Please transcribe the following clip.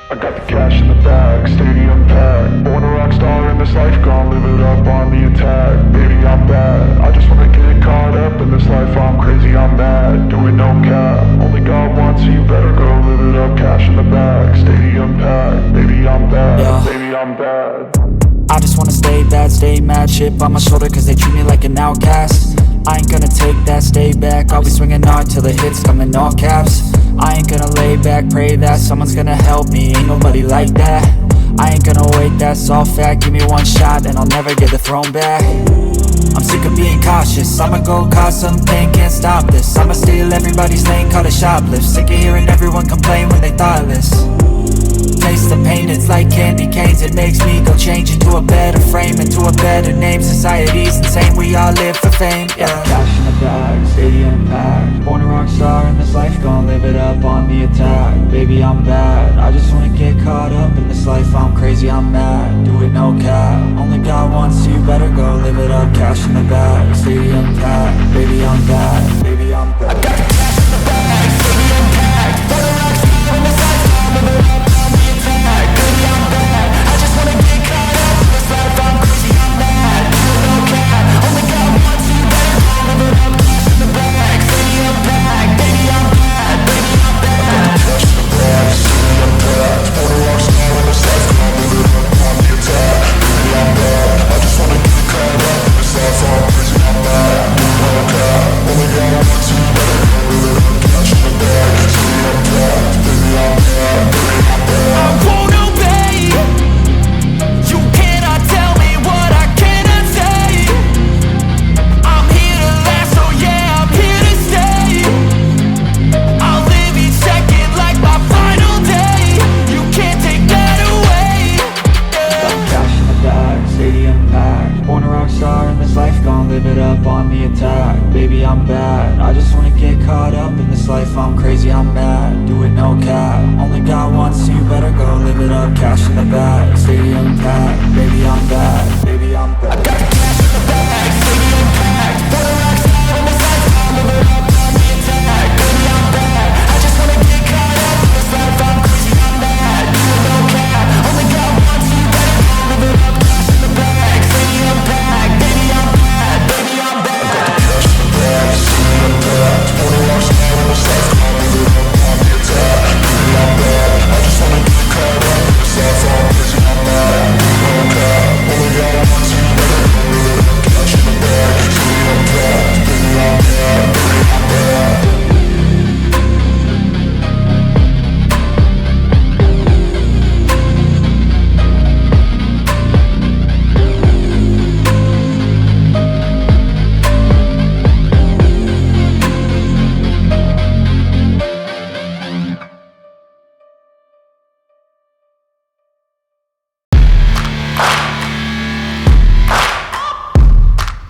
I got the cash in the bag, stadium packed. Born a rock star in this life, gon' live it up on the attack. Baby, I'm bad, I just wanna get caught up in this life. I'm crazy, I'm mad, doing no cap. Only God wants, so you better go live it up. Cash in the bag, stadium packed. Baby, I'm bad, Yeah. baby, I'm bad. I just wanna stay bad, stay mad. Chip on my shoulder cause they treat me like an outcast. I ain't gonna take that, stay back. I'll be swinging hard till the hits come in all caps. I ain't gonna lay back, pray that someone's gonna help me. Ain't nobody like that. I ain't gonna wait, that's all fact. Give me one shot and I'll never get the throne back. I'm sick of being cautious, I'ma go cause something, can't stop this. I'ma steal everybody's lane, call it shoplift. Sick of hearing everyone complain when they thoughtless. Taste the pain, it's like candy canes. It makes me go change into a better frame, into a better name. Society's insane, we all live for fame, yeah. Cash in the bag, stadium packed. Born a rock star in this life, gon' live it up on the attack. Baby, I'm bad, I just wanna get caught up in this life. I'm crazy, I'm mad, do it no cap. Only God wants, so you better go live it up. Cash in the bag, stadium packed. Baby, I'm bad, baby, I'm bad. I got the cash in the bag, stadium packed. Born a rock star in this life, gon' live it up on the attack. Baby, I'm bad, I just wanna get caught up in this life. I'm crazy, I'm mad, do it no cap. Only God wants, so you better go live it up. Cash in the bag, stadium packed. Baby, I'm bad, baby, I'm bad. Cash in the bag, stadium packed. Born a rock star in this life, gon' live it up on the attack. Baby, I'm bad, I just wanna get caught up in this life. I'm crazy, I'm mad, do it no cap. Only God wants, so you better go live it up. Cash in the bag, stadium packed. Baby, I'm bad, baby, I'm bad. I won't obey. You cannot tell me what I cannot say. I'm here to last, so yeah, I'm here to stay. I'll live each second like my final day. You can't take that away, yeah. Cash in the bag, stadium packed. Born a rock star in this life, gon' live it up on the attack. Baby, I'm bad, I just wanna get caught up in this life. I'm crazy, I'm mad, do it no cap. Only God wants, so you better go live it up. Cash in the bag, stadium packed. Baby, I'm bad, baby, I'm bad.